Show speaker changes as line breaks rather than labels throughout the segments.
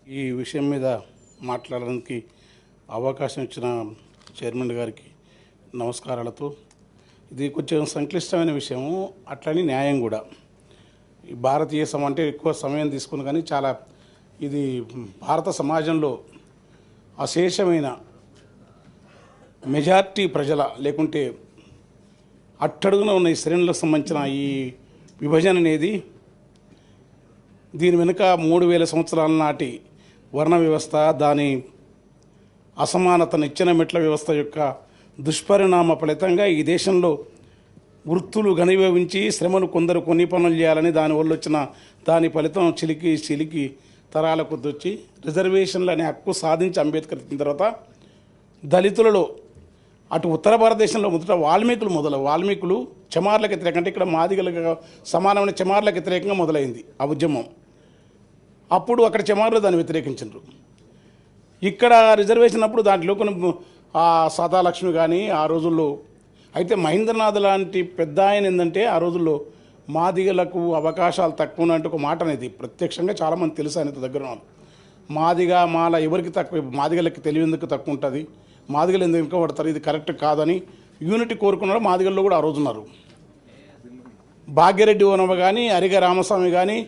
ఈ విషయం మీద మాట్లాడడానికి అవకాశం ఇచ్చిన చైర్మన్ గారికి నమస్కారాలతో, ఇది కొంచెం సంక్లిష్టమైన విషయము, అట్లని న్యాయం కూడా. ఈ భారతీయ అంటే ఎక్కువ సమయం తీసుకుని, కానీ చాలా ఇది భారత సమాజంలో అశేషమైన మెజార్టీ ప్రజల లేకుంటే అట్టడుగున ఉన్న ఈ శ్రేణులకు సంబంధించిన ఈ విభజన అనేది, దీని వెనుక 3000 సంవత్సరాల నాటి వర్ణ వ్యవస్థ, దాని అసమానత, నిచ్చెన మెట్ల వ్యవస్థ యొక్క దుష్పరిణామ ఫలితంగా ఈ దేశంలో వృత్తులు ఘనీభవించి శ్రమను కొందరు కొన్ని పనులు చేయాలని దానివల్ల వచ్చిన దాని ఫలితం చిలికి తరాల కొద్ది వచ్చి రిజర్వేషన్లు అనే హక్కు సాధించి అంబేద్కర్ ఇచ్చిన తర్వాత దళితులలో అటు ఉత్తర భారతదేశంలో మొదట వాల్మీకులు చమార్లకు వ్యతిరేకంగా, అంటే ఇక్కడ మాదిగలకు సమానమైన చమార్లకు వ్యతిరేకంగా మొదలైంది ఆ ఉద్యమం. అప్పుడు అక్కడ చమార్లు దాన్ని వ్యతిరేకించారు. ఇక్కడ రిజర్వేషన్ అప్పుడు దాంట్లో కొన్ని సదాలక్ష్మి కానీ ఆ రోజుల్లో, అయితే మహేంద్రనాథ్ లాంటి పెద్ద ఆయన ఏంటంటే ఆ రోజుల్లో మాదిగలకు అవకాశాలు తక్కువ అంటే ఒక మాట అనేది ప్రత్యక్షంగా చాలామంది తెలుసు ఆయన దగ్గర వాళ్ళు. మాల ఎవరికి తక్కువ, మాదిగలకి తెలివేందుకు తక్కువ ఉంటుంది, మాదిగలు ఎందుకు వెనుకబడతారు, ఇది కరెక్ట్ కాదని యూనిటీ కోరుకున్నారు. మాదిగల్లో కూడా ఆ రోజు ఉన్నారు. భాగ్యరెడ్డి ఓనవ కానీ, అరిగ రామస్వామి కానీ,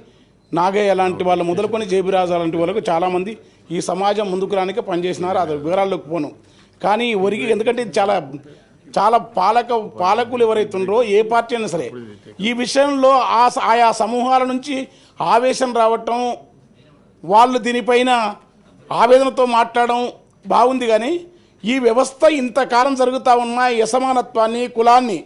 నాగయ్య లాంటి వాళ్ళు మొదలుకొని జేబిరాజు లాంటి వాళ్ళకు చాలామంది ఈ సమాజం ముందుకు రానికే పనిచేసినారు. అది వివరాల్లోకి పోను. కానీ ఒరికి ఎందుకంటే చాలా పాలకులు ఎవరైతుండ్రో ఏ పార్టీ అయినా సరే ఈ విషయంలో ఆయా సమూహాల నుంచి ఆవేశం రావటం, వాళ్ళు దీనిపైన ఆవేదనతో మాట్లాడడం బాగుంది. కానీ ఈ వ్యవస్థ ఇంతకాలం జరుగుతూ ఉన్న ఈ అసమానత్వాన్ని, కులాన్ని,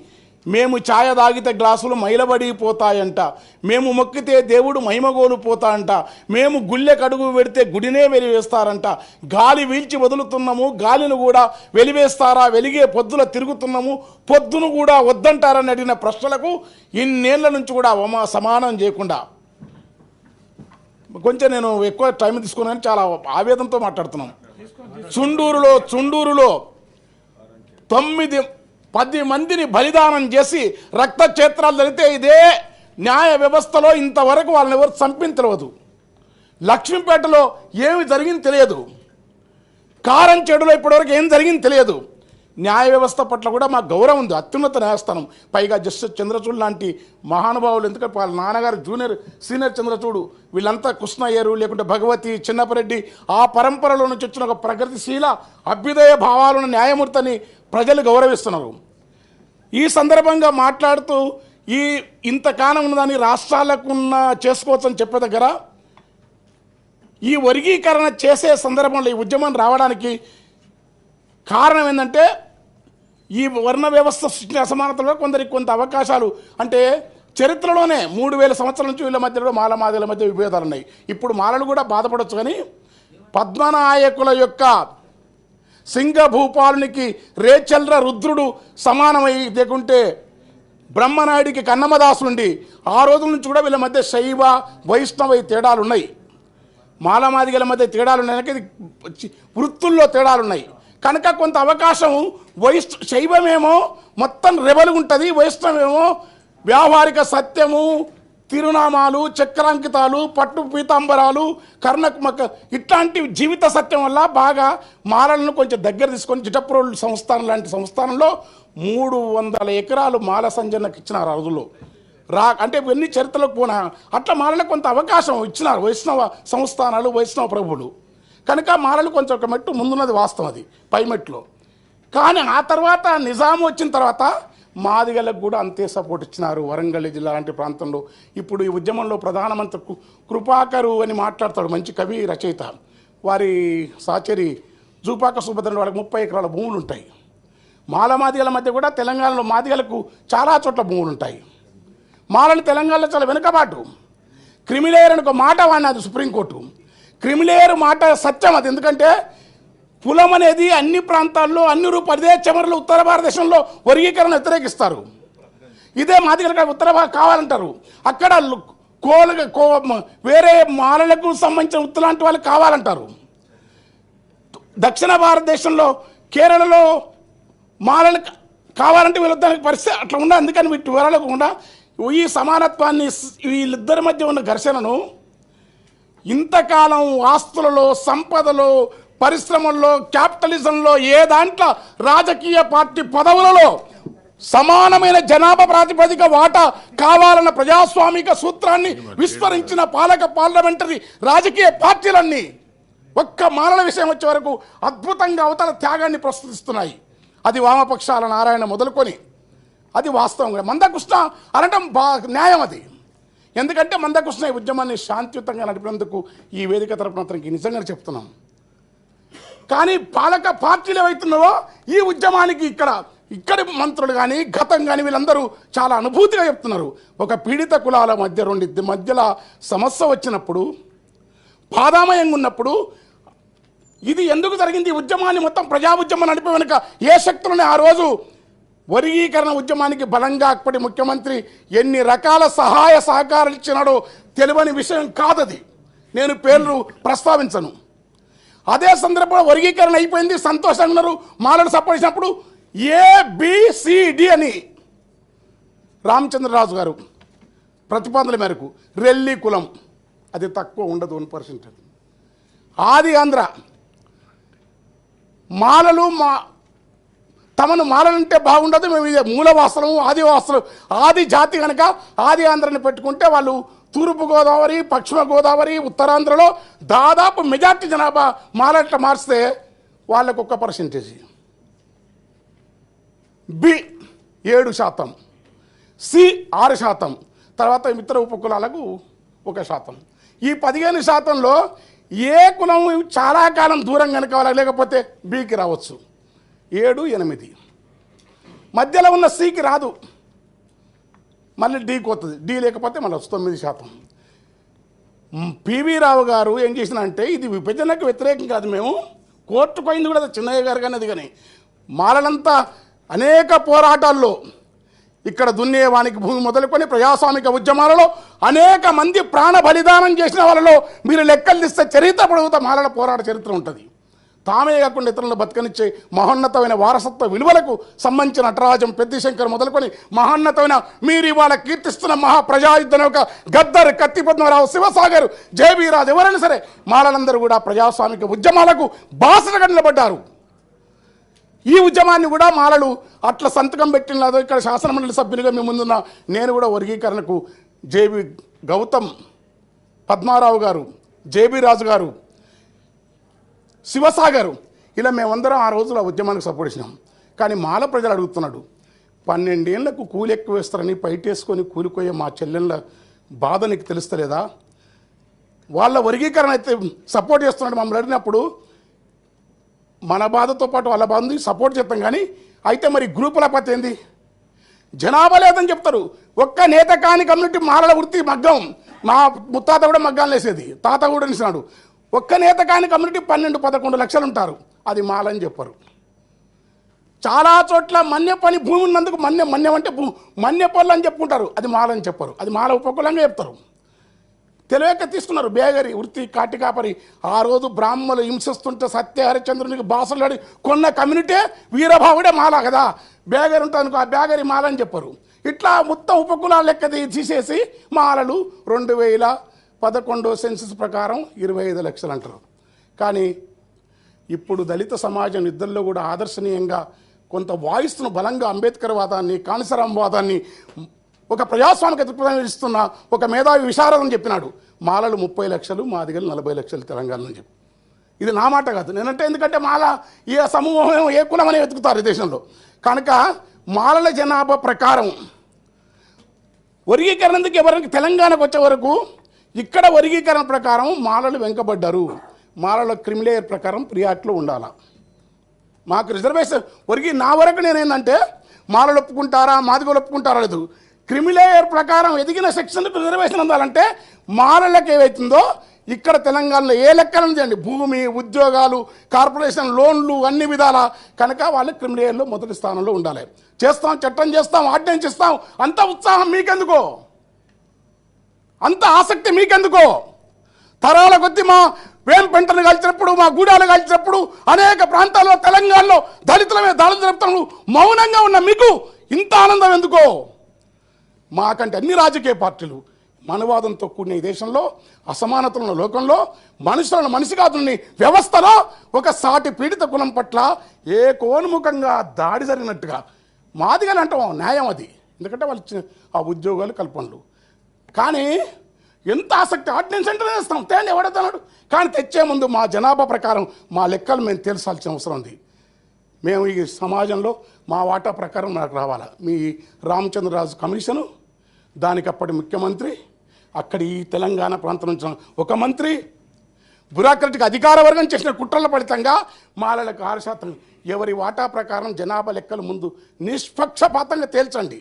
మేము ఛాయ తాగితే గ్లాసులు మైలబడిపోతాయంట, మేము మొక్కితే దేవుడు మహిమగోలుపోతా అంట, మేము గుళ్ళె కడుగు పెడితే గుడినే వెలివేస్తారంట, గాలి వీల్చి వదులుతున్నాము గాలిని కూడా వెలివేస్తారా, వెలిగే పొద్దుల తిరుగుతున్నాము పొద్దును కూడా వద్దంటారని అడిగిన ప్రశ్నలకు ఇన్నేళ్ల నుంచి కూడా సమానం చేయకుండా, కొంచెం నేను ఎక్కువ టైం తీసుకున్నాను, చాలా ఆవేదనతో మాట్లాడుతున్నాను. చుండూరులో 9-10 మందిని బలిదానం చేసి రక్త క్షేత్రాలు జరిగితే ఇదే న్యాయ వ్యవస్థలో ఇంతవరకు వాళ్ళని ఎవరు చంపిన తెలియదు. లక్ష్మీపేటలో ఏమి జరిగింది తెలియదు. కారంచేడులో ఇప్పటివరకు ఏం జరిగింది తెలియదు. న్యాయ వ్యవస్థ పట్ల కూడా మాకు గౌరవం ఉంది, అత్యున్నత న్యాయస్థానం. పైగా జస్టిస్ చంద్రచూడ్ లాంటి మహానుభావులు, ఎందుకంటే వాళ్ళ నాన్నగారు సీనియర్ చంద్రచూడు, వీళ్ళంతా కృష్ణయ్యరు, లేకుంటే భగవతి, చిన్నపరెడ్డి, ఆ పరంపరలో నుంచి వచ్చిన ఒక ప్రగతిశీల అభ్యుదయ భావాలను న్యాయమూర్తిని ప్రజలు గౌరవిస్తున్నారు. ఈ సందర్భంగా మాట్లాడుతూ ఇంతకాలం ఉన్నదాన్ని రాష్ట్రాలకున్న చేసుకోవచ్చని చెప్పే దగ్గర ఈ వర్గీకరణ చేసే సందర్భంలో ఈ ఉద్యమం రావడానికి కారణం ఏంటంటే ఈ వర్ణ వ్యవస్థ సృష్టించిన అసమానతలో కొందరికి కొంత అవకాశాలు, అంటే చరిత్రలోనే 3000 సంవత్సరాల నుంచి వీళ్ళ మధ్యలో మాదిగల మధ్య విభేదాలు ఉన్నాయి. ఇప్పుడు మాలలు కూడా బాధపడవచ్చు. కానీ పద్మనాయకుల యొక్క సింగభూపాలునికి రేచల్ర రుద్రుడు సమానమై, లేకుంటే బ్రహ్మనాయుడికి కన్నమదాసులుండి ఆ రోజుల నుంచి కూడా వీళ్ళ మధ్య శైవ వైష్ణవ తేడాలు ఉన్నాయి. మాదిగల మధ్య తేడాలు ఉన్నాయి, వృత్తుల్లో తేడాలు ఉన్నాయి. కనుక కొంత అవకాశం శైవమేమో మొత్తం రెబలుగా ఉంటుంది, వైష్ణవేమో వ్యావహారిక సత్యము, తిరునామాలు, చక్రాంకితాలు, పట్టు పీతాంబరాలు, ఇట్లాంటి జీవిత సత్యం వల్ల బాగా మాలలను కొంచెం దగ్గర తీసుకొని జిటప్రోలు సంస్థానం లాంటి సంస్థానంలో 300 ఎకరాలు మాల సంజనకు ఇచ్చినారు ఆ రోజుల్లో. అంటే ఇవన్నీ చరిత్రలోకి పోనా అట్లా మాలలకు కొంత అవకాశం ఇచ్చినారు వైష్ణవ సంస్థానాలు, వైష్ణవ ప్రభువులు. కనుక మాలలు కొంచెం ఒక మెట్టు ముందున్నది వాస్తవం, అది పై మెట్టులో. కానీ ఆ తర్వాత నిజాం వచ్చిన తర్వాత మాదిగలకు కూడా అంతే సపోర్ట్ ఇచ్చినారు. వరంగల్ జిల్లా లాంటి ప్రాంతంలో ఇప్పుడు ఈ ఉద్యమంలో ప్రధానమంత్రి కృపాకరు అని మాట్లాడతాడు, మంచి కవి రచయిత. వారి సాచరి జూపాక సుభద్ర వాళ్ళకి 30 ఎకరాల భూములు ఉంటాయి. మాదిగల మధ్య కూడా తెలంగాణలో మాదిగలకు చాలా చోట్ల భూములు ఉంటాయి. మాలని తెలంగాణలో చాలా వెనుకబాటు. క్రిమిలేయర్ అని ఒక మాట వాడినది సుప్రీంకోర్టు. క్రిమిలేయర్ మాట సత్యం అది. ఎందుకంటే కులం అనేది అన్ని ప్రాంతాల్లో అన్ని అదే చెమరలు ఉత్తర భారతదేశంలో వర్గీకరణ వ్యతిరేకిస్తారు. ఇదే మాదిగలకు ఉత్తర కావాలంటారు. అక్కడ వేరే మాలలకు సంబంధించిన ఉత్తలాంటి వాళ్ళు కావాలంటారు. దక్షిణ భారతదేశంలో కేరళలో మాలలు కావాలంటే వీళ్ళొద్దానికి పరిస్థితి అట్లా ఉండాలి. అందుకని వీటి వివరాలకు కూడా ఈ సమానత్వాన్ని, వీళ్ళిద్దరి మధ్య ఉన్న ఘర్షణను ఇంతకాలం ఆస్తులలో, సంపదలో, పరిశ్రమల్లో, క్యాపిటలిజంలో, ఏ దాంట్లో రాజకీయ పార్టీ పదవులలో సమానమైన జనాభా ప్రాతిపదిక వాటా కావాలన్న ప్రజాస్వామిక సూత్రాన్ని విస్మరించిన పార్లమెంటరీ రాజకీయ పార్టీలన్నీ ఒక్క మాలల విషయం వచ్చే వరకు అద్భుతంగా అవతల త్యాగాన్ని ప్రస్తుతిస్తున్నాయి. అది వామపక్షాల నారాయణ మొదలుకొని అది వాస్తవంగా మందకృష్ణ అనటం న్యాయం అది. ఎందుకంటే మందకృష్ణ ఈ ఉద్యమాన్ని శాంతియుతంగా నడిపినందుకు ఈ వేదిక తరపున అతనికి నిజంగా చెప్తున్నాం. కానీ పాలక పార్టీలు ఏవైతున్నావో ఈ ఉద్యమానికి ఇక్కడి మంత్రులు కానీ గతం కానీ వీళ్ళందరూ చాలా అనుభూతిగా చెప్తున్నారు. ఒక పీడిత కులాల మధ్యలో సమస్య వచ్చినప్పుడు, బాధామయంగా ఉన్నప్పుడు ఇది ఎందుకు జరిగింది, ఈ ఉద్యమాన్ని మొత్తం ప్రజా ఉద్యమం నడిపే వెనుక ఏ శక్తులని ఆ రోజు వర్గీకరణ ఉద్యమానికి బలంగా అప్పటి ముఖ్యమంత్రి ఎన్ని రకాల సహాయ సహకారాలు ఇచ్చినాడో తెలియని విషయం కాదది. నేను పేర్లు ప్రస్తావించను. అదే సందర్భంలో వర్గీకరణ అయిపోయింది, సంతోషంగా ఉన్నారు. మాలలు సపోర్ట్ చేసినప్పుడు ABCD అని రామచంద్రరాజు గారు ప్రతిపాదనల మేరకు రెల్లి కులం అది తక్కువ ఉండదు 1%. ఆది ఆంధ్ర మాలలు తమను మాలలంటే బాగుండదు, మేము ఇదే మూలవాసులము, ఆదివాసులు, ఆది జాతి కనుక ఆది ఆంధ్రని పెట్టుకుంటే వాళ్ళు తూర్పు గోదావరి, పశ్చిమ గోదావరి, ఉత్తరాంధ్రలో దాదాపు మెజార్టీ జనాభా మాలట్ల మార్చితే వాళ్ళకు 1%, B 7%, C 6%, తర్వాత ఇతర ఉపకులాలకు 1%. ఈ 15%లో ఏ కులం చాలా కాలం దూరం కనుక లేకపోతే Bకి రావచ్చు, 7, 8. మధ్యలో ఉన్న Cకి రాదు, మళ్ళీ Dకి వస్తుంది, D లేకపోతే మళ్ళీ 9%. పివి రావు గారు ఏం చేసినంటే ఇది విభజనకు వ్యతిరేకం కాదు, మేము కోర్టుకు పోయింది కూడా చిన్నయ్య గారు కానీ అది కానీ మాలలంతా అనేక పోరాటాల్లో ఇక్కడ దున్నేవానికి భూమి మొదలుకొని ప్రజాస్వామిక ఉద్యమాలలో అనేక మంది ప్రాణ బలిదానం చేసిన వాళ్ళలో మీరు లెక్కలు తీస్తే చరిత్ర పొడుగుతా మాలల పోరాట చరిత్ర ఉంటుంది. తామే కాకుండా ఇతరులను బతకనిచ్చే మహోన్నతమైన వారసత్వ విలువలకు సంబంధించిన నటరాజం, పెద్దిశంకర్ మొదలుకొని మహోన్నతమైన మీరు ఇవాళ కీర్తిస్తున్న మహాప్రజాయుద్ధం యొక్క గద్దర్, కత్తి పద్మరావు, శివసాగర్, జేబీ రాజు ఎవరైనా సరే మాలలందరూ కూడా ప్రజాస్వామిక ఉద్యమాలకు బాసటగా నిలబడ్డారు. ఈ ఉద్యమాన్ని కూడా మాలలు అట్లా సంతకం పెట్టినదో ఇక్కడ శాసనమండలి సభ్యునిగా మీ ముందున్న నేను కూడా వర్గీకరణకు జేబీ గౌతమ్, పద్మారావు గారు, జేబీ రాజు గారు, శివసాగర్ ఇలా మేమందరం ఆ రోజులో ఉద్యమానికి సపోర్ట్ చేసినాం. కానీ మాల ప్రజలు అడుగుతున్నాడు, 12 ఏళ్లకు కూలి ఎక్కువ వేస్తారని పైటేసుకొని కూలిపోయే మా చెల్లెళ్ళ బాధ నీకు తెలుస్తలేదా? వాళ్ళ వర్గీకరణ అయితే సపోర్ట్ చేస్తున్నాడు మమ్మల్ని అడిగినప్పుడు మన బాధతో పాటు వాళ్ళ బాధని సపోర్ట్ చేస్తాం. కానీ అయితే మరి గ్రూపుల పత్తి ఏంది, జనాభా లేదని చెప్తారు. ఒక్క నేత కాని కమ్యూనిటీ మాలల వృత్తి మగ్గం, మా ముత్తాత కూడా మగ్గాలు వేసేది, తాత కూడా నిలిచినాడు. ఒక్క నేత కాని కమ్యూనిటీ 12-11 లక్షలు ఉంటారు, అది మాలని చెప్పరు. చాలా చోట్ల మన్య పని భూమి ఉన్నందుకు మన్యం అంటే మన్య పనులు అని చెప్పుకుంటారు, అది మాలని చెప్పరు, అది మాల ఉపకులంగా చెప్తారు. తెలియక తీసుకున్నారు. బేగరి వృత్తి కాటికాపరి ఆ రోజు బ్రాహ్మణులు హింసిస్తుంటే సత్య హరిశ్చంద్రునికి బాసలాడి కొన్న కమ్యూనిటీ వీరభావుడే మాల కదా, బేగరి ఉంటుంది ఆ బేగరి మాల అని చెప్పరు. ఇట్లా మొత్తం ఉపకులాల లెక్క తీసేసి మాలలు 2011 సెన్సస్ ప్రకారం 25 లక్షలు అంటారు. కానీ ఇప్పుడు దళిత సమాజం ఇద్దరిలో కూడా ఆదర్శనీయంగా కొంత వాయిస్ను బలంగా అంబేద్కర్ వాదాన్ని, కాన్సరాం వాదాన్ని, ఒక ప్రజాస్వామిక దృక్పథం ఇస్తున్న ఒక మేధావి విశారదని చెప్పినాడు. మాలలు 30 లక్షలు, మాదిగలు 40 లక్షలు తెలంగాణ అని చెప్పి. ఇది నా మాట కాదు, నేనంటే ఎందుకంటే మాల ఏ సమూహం ఏ కులం అని వెతుకుతారు ఈ దేశంలో. కనుక మాలల జనాభా ప్రకారం వర్గీకరణకు ఎవరికి తెలంగాణకు వచ్చే వరకు ఇక్కడ వర్గీకరణ ప్రకారం మాలలు వెనుకబడ్డారు. మాలల క్రిమిలేయర్ ప్రకారం ప్రియాట్లో ఉండాలా, మాకు రిజర్వేషన్ నా వరకు నేనేందంటే మాలలు ఒప్పుకుంటారా మాదిగలు ఒప్పుకుంటారా లేదు, క్రిమిలేయర్ ప్రకారం ఎదిగిన సెక్షన్లకు రిజర్వేషన్ అందాలంటే మాలలకు ఏవైతుందో ఇక్కడ తెలంగాణలో ఏ లెక్కన చేయండి, భూమి, ఉద్యోగాలు, కార్పొరేషన్ లోన్లు అన్ని విధాల కనుక వాళ్ళు క్రిమిలేయర్లో మొదటి స్థానంలో ఉండాలి. చేస్తాం, చట్టం చేస్తాం, ఆర్డినెన్స్ ఇస్తాం, అంత ఉత్సాహం మీకెందుకో, అంత ఆసక్తి మీకెందుకో? తరాల కొద్ది మా వేంపెంటను కాల్చినప్పుడు, మా గూడాలు కాల్చినప్పుడు అనేక ప్రాంతాల్లో తెలంగాణలో దళితులమే దాడులు జరుపుతాము, మౌనంగా ఉన్న మీకు ఇంత ఆనందం ఎందుకో? మాకంటే అన్ని రాజకీయ పార్టీలు మనవాదంతో కూడిన ఈ దేశంలో, అసమానతల లోకంలో, మనుషులను మనిషి కాదుని వ్యవస్థలో ఒక సాటి పీడిత కులం పట్ల ఏ కోన్ముఖంగా దాడి జరిగినట్టుగా మాదిగలు అంటాం, న్యాయం అది. ఎందుకంటే వాళ్ళు ఇచ్చిన ఆ ఉద్యోగాలు కల్పనలు. కానీ ఎంత ఆసక్తి ఆర్డినెన్స్ సెంటర్ వేస్తాం, తేండి ఎవడతాడు. కానీ తెచ్చే ముందు మా జనాభా ప్రకారం మా లెక్కలు మేము తెలుసాల్సిన అవసరం ఉంది. మేము ఈ సమాజంలో మా వాటా ప్రకారం నాకు రావాలా. మీ రామచంద్రరాజు కమిషను, దానికి అప్పటి ముఖ్యమంత్రి, అక్కడి ఈ తెలంగాణ ప్రాంతం నుంచి ఒక మంత్రి, బ్యూరోక్రటిక్ అధికార వర్గం చేసిన కుట్రల ఫలితంగా మాలలకు 6% ఎవరి వాటా ప్రకారం జనాభా లెక్కలు ముందు నిష్పక్షపాతంగా తేల్చండి.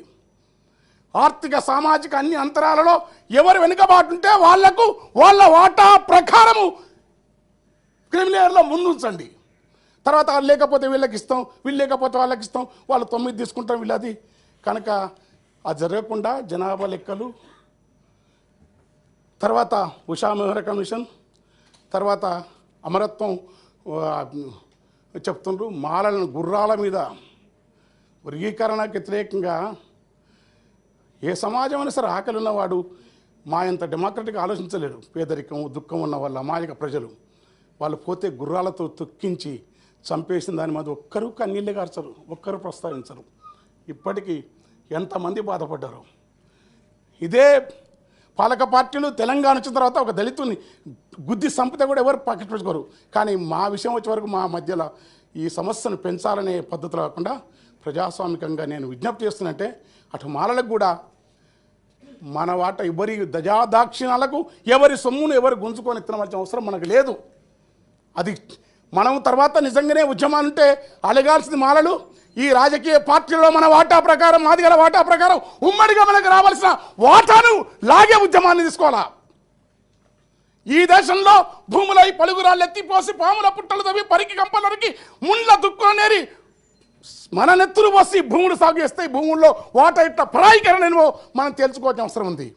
ఆర్థిక సామాజిక అన్ని అంతరాలలో ఎవరు వెనుకబాటు ఉంటే వాళ్లకు వాళ్ళ వాటా ప్రకారము క్రిమినల్లో ముందుంచండి. తర్వాత లేకపోతే వీళ్ళకి ఇస్తాం, వీళ్ళు లేకపోతే వాళ్ళకి ఇస్తాం, వాళ్ళు 9 తీసుకుంటాం వీళ్ళది. కనుక అది జరగకుండా జనాభా లెక్కలు, తర్వాత ఉషా మెహ్రా కమిషన్, తర్వాత అమరత్వం చెప్తుండ్రు. మాలలను గుర్రాల మీద వర్గీకరణకు వ్యతిరేకంగా ఏ సమాజం అయినా సరే ఆకలి ఉన్నవాడు మా ఇంత డెమోక్రటిక్గా ఆలోచించలేడు. పేదరికం, దుఃఖం ఉన్న వాళ్ళ అమాయక ప్రజలు వాళ్ళు పోతే గుర్రాలతో తొక్కించి చంపేసిన దాని మీద ఒక్కరూ కన్నీళ్ళే గార్చరు, ఒక్కరు ప్రస్తావించరు. ఇప్పటికీ ఎంతమంది బాధపడ్డారు. ఇదే పాలక పార్టీలు తెలంగాణ వచ్చిన తర్వాత ఒక దళితుని గుద్ది సంపద కూడా ఎవరు పాకెట్ పెట్టుకోరు. కానీ మా విషయం వచ్చే వరకు మా మధ్యలో ఈ సమస్యను పెంచాలనే పద్ధతిలో కాకుండా ప్రజాస్వామికంగా నేను విజ్ఞప్తి చేస్తున్నట్టే అటు మాలలకు కూడా మన వాట ఎవరి దజాదాక్షిణాలకు ఎవరి సొమ్మును ఎవరు గుంజుకొని తినవలసిన అవసరం మనకు లేదు. అది మనం తర్వాత నిజంగానే ఉద్యమాలు ఉంటే అలగాల్సింది మాలలు. ఈ రాజకీయ పార్టీలో మన వాటా ప్రకారం, మాదిగల వాటా ప్రకారం ఉమ్మడిగా మనకు రావాల్సిన వాటాను లాగే ఉద్యమాన్ని తీసుకోవాలా. ఈ దేశంలో భూములై పలుగురాళ్ళు ఎత్తిపోసి పాముల పుట్టలు తవ్వి పరికి కంపలరికి ముండ్ల దుక్కునేరి మన నెత్తులు పోసి భూములు సాగు చేస్తాయి. భూముల్లో వాటా ఇట్లా పరాయికరణను మనం తెలుసుకోవాల్సిన అవసరం ఉంది.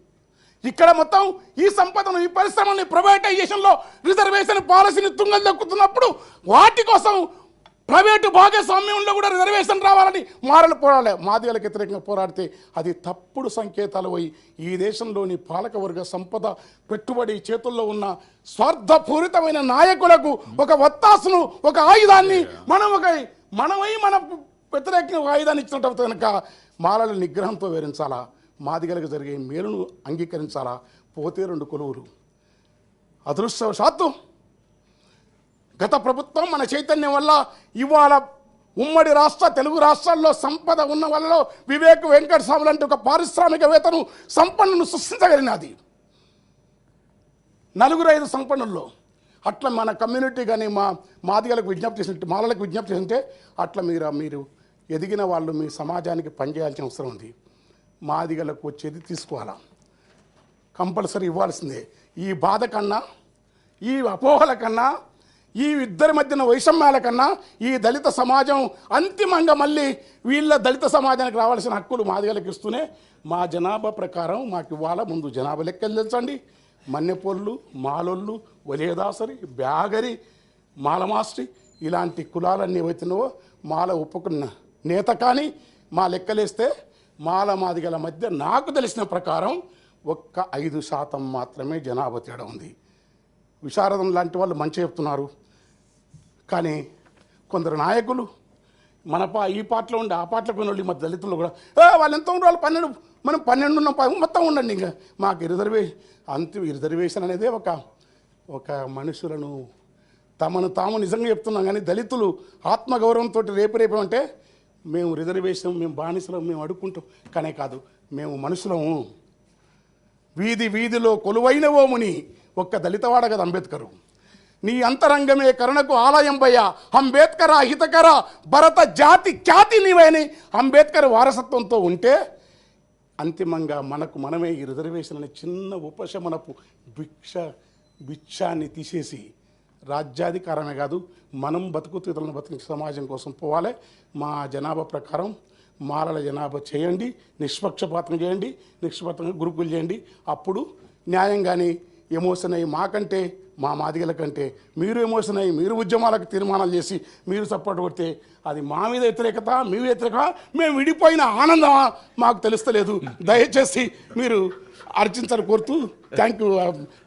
ఇక్కడ మొత్తం ఈ సంపదను, ఈ పరిశ్రమని ప్రైవేటైజేషన్లో రిజర్వేషన్ పాలసీని తుంగలు దక్కుతున్నప్పుడు వాటి కోసం ప్రైవేటు భాగస్వామ్యంలో కూడా రిజర్వేషన్ రావాలని మారలు పోరాడాలి. మాదిగలకు వ్యతిరేకంగా పోరాడితే అది తప్పుడు సంకేతాలు పోయి ఈ దేశంలోని పాలకవర్గ సంపద పెట్టుబడి చేతుల్లో ఉన్న స్వార్థపూరితమైన నాయకులకు ఒక వత్తాసును, ఒక ఆయుధాన్ని మనమై మన వ్యతిరేకంగా ఒక ఆయుధాన్ని ఇచ్చినట్టు కనుక మాలల నిగ్రహంతో వివరించాలా. మాదిగలకు జరిగే మేలును అంగీకరించాలా. పోతే 2 కొలువులు. అదృష్టవశాత్తు గత ప్రభుత్వం మన చైతన్యం వల్ల ఇవాళ ఉమ్మడి తెలుగు రాష్ట్రాల్లో సంపద ఉన్న వాళ్ళలో వివేక్ వెంకట స్వామి లాంటి ఒక పారిశ్రామికవేత్తను సంపన్నును సృష్టించగలిగినది. 4-5 సంపన్నుల్లో అట్లా మన కమ్యూనిటీ కానీ మాదిగలకు విజ్ఞప్తి చేసినట్టు, మాలలకు విజ్ఞప్తి చేస్తుంటే అట్లా మీరు ఎదిగిన వాళ్ళు మీ సమాజానికి పనిచేయాల్సిన అవసరం ఉంది. మాదిగలకు వచ్చేది తీసుకోవాలా, కంపల్సరీ ఇవ్వాల్సిందే. ఈ బాధ కన్నా, ఈ అపోహల కన్నా, ఈ ఇద్దరి మధ్యన వైషమ్యాల కన్నా ఈ దళిత సమాజం అంతిమంగా మళ్ళీ వీళ్ళ దళిత సమాజానికి రావాల్సిన హక్కులు మాదిగలకు ఇస్తూనే మా జనాభా ప్రకారం మాకు ఇవ్వాలా. ముందు జనాభా లెక్కలు తెలుసండి. మన్నెపోళ్ళు, మాలోళ్ళు, వలియదాసరి, బ్యాగరి, మాలమాస్టి ఇలాంటి కులాలన్నీ ఏవైతున్నావో మాల ఒప్పుకున్న నేత కానీ మా లెక్కలేస్తే మాల మాదిగల మధ్య నాకు తెలిసిన ప్రకారం ఒక్క 5% మాత్రమే జనాభా తేడా ఉంది. విశారదం లాంటి వాళ్ళు మంచి చెప్తున్నారు. కానీ కొందరు నాయకులు ఈ పార్టీలో ఉండి ఆ పార్టీలో కొన్ని వాళ్ళు మధ్య దళితులు కూడా వాళ్ళు ఎంత ఉండాలి, 12 మనం 12 ఉన్నాం, మొత్తం ఉండండి. ఇంకా మాకు రిజర్వేషన్ అనేది ఒక మనుషులను తమను తాము నిజంగా చెప్తున్నాం. కానీ దళితులు ఆత్మగౌరవంతో రేపు అంటే మేము రిజర్వేషన్, మేము బానిసలం, మేము అడుక్కుంటాం. కానీ కాదు, మేము మనుషులము. వీధిలో కొలువైనవో ముని ఒక్క దళితవాడ కదా అంబేద్కరు. నీ అంతరంగమే కరుణకు ఆలయం భయ అంబేద్కర హితకర భరత జాతి ఖ్యాతి నీవని అంబేద్కర్ వారసత్వంతో ఉంటే అంతిమంగా మనమే ఈ రిజర్వేషన్ అనే చిన్న ఉపశమనపు భిక్షాన్ని తీసేసి రాజ్యాధికారమే కాదు, మనం బతుకుతీతలను బతికి సమాజం కోసం పోవాలి. మా జనాభా ప్రకారం మాలల జనాభా చేయండి, నిష్పక్షపాతం చేయండి, నిష్పక్షంగా గ్రూపులు చేయండి. అప్పుడు న్యాయంగానే ఎమోషన్ అయ్యి మాకంటే మా మాదిగల కంటే మీరు ఎమోషన్ అయ్యి మీరు ఉద్యమాలకు తీర్మానాలు చేసి మీరు సపోర్ట్ కొడితే అది మా మీద వ్యతిరేకత మీ వ్యతిరేకత మేము విడిపోయిన ఆనందమా మాకు తెలుస్తలేదు. దయచేసి మీరు అర్చించాలని కోరుతూ థ్యాంక్ యూ.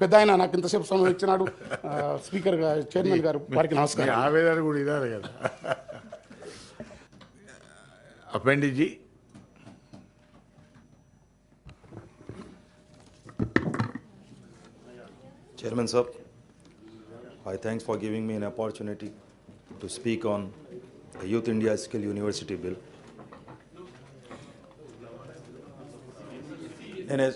పెద్ద ఆయన నాకు ఇంతసేపు సమయం ఇచ్చినాడు. స్పీకర్ చైర్మన్ గారు వారికి నమస్కారం.
ఆవేదన కూడా ఇదాలి కదా. అపెండిజీ
Chairman sir, I thanks for giving me an opportunity to speak on the Youth India Skill University Bill. And as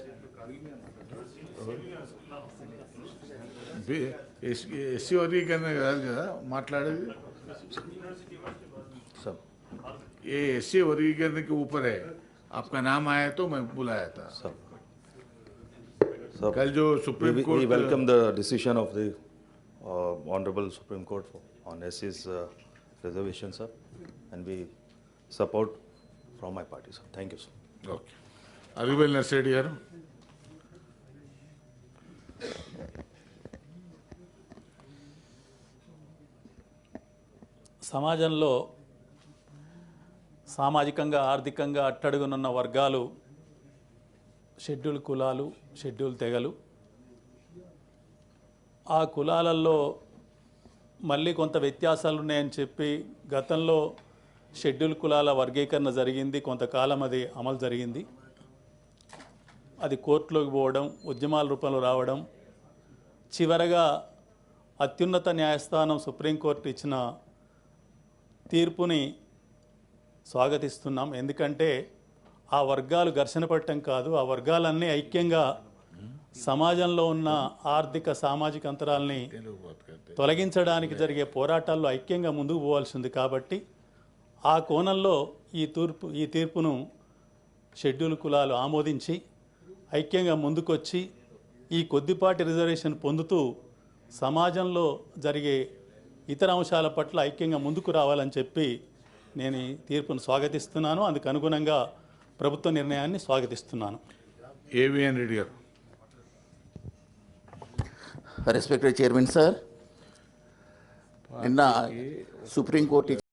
SC వర్గీకరణ కాదు కదా మాట్లాడేది.
sir,
ये एससी वर्गीकरण के ऊपर है. आपका नाम आया तो मैं बुलाया था.
sir,
कल जो supreme
we
court
welcome the decision of the Honorable Supreme Court on SC's reservation, sir, and we support from my party, sir. Thank you, sir.
Okay. Aribel Narsireddy గారు.
సమాజంలో సామాజికంగా ఆర్థికంగా అట్టడుగునున్న వర్గాలు, షెడ్యూల్ కులాలు, షెడ్యూల్ తెగలు, ఆ కులాలలో మళ్ళీ కొంత వ్యత్యాసాలు ఉన్నాయని చెప్పి గతంలో షెడ్యూల్ కులాల వర్గీకరణ జరిగింది, కొంతకాలం అది అమలు జరిగింది. అది కోర్టులోకి పోవడం, ఉద్యమాల రూపంలో రావడం, చివరగా అత్యున్నత న్యాయస్థానం సుప్రీంకోర్టు ఇచ్చిన తీర్పుని స్వాగతిస్తున్నాం. ఎందుకంటే ఆ వర్గాలు ఘర్షణ పడటం కాదు, ఆ వర్గాలన్నీ ఐక్యంగా సమాజంలో ఉన్న ఆర్థిక సామాజిక అంతరాలని తొలగించడానికి జరిగే పోరాటాల్లో ఐక్యంగా ముందుకు పోవాల్సింది. కాబట్టి ఆ కోణంలో ఈ తీర్పును షెడ్యూల్ కులాలు ఆమోదించి ఐక్యంగా ముందుకొచ్చి ఈ కొద్దిపాటి రిజర్వేషన్ పొందుతూ సమాజంలో జరిగే ఇతర అంశాల పట్ల ఐక్యంగా ముందుకు రావాలని చెప్పి నేను ఈ తీర్పును స్వాగతిస్తున్నాను. అందుకు అనుగుణంగా ప్రభుత్వ నిర్ణయాన్ని స్వాగతిస్తున్నాను.
ఏవిఎన్ రెడ్డి గారు.
Respected Chairman sir, నిన్న సుప్రీంకోర్టు